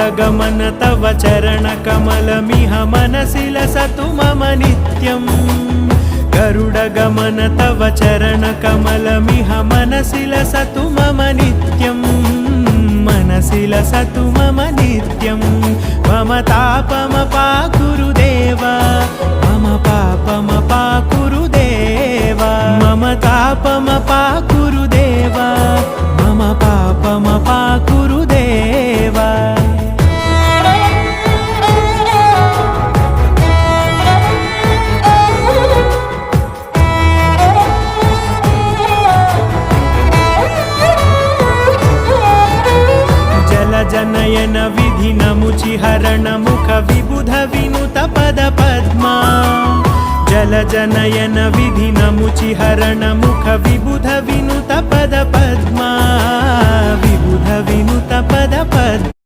गरुडगमन तव चरणकमलमिह मनसि लसतु मम नित्यम् गरुडगमन तव चरणकमलमिह मनसि लसतु मम नित्यम् मनसि लसतु मम नित्यम् मम तापमपाकुरुदेव मम पापमपाकुरुदेव मम तापमपाकुरुदेव मम पापमपाकुरुदेव जनयन विधिनमुचिहरण मुख विबुध विनुत पद पद्मा जलजनयन विधिनमुचिहरण मुख विबुध विनुत पद पद्मा विबुध विनुत पद पद्मा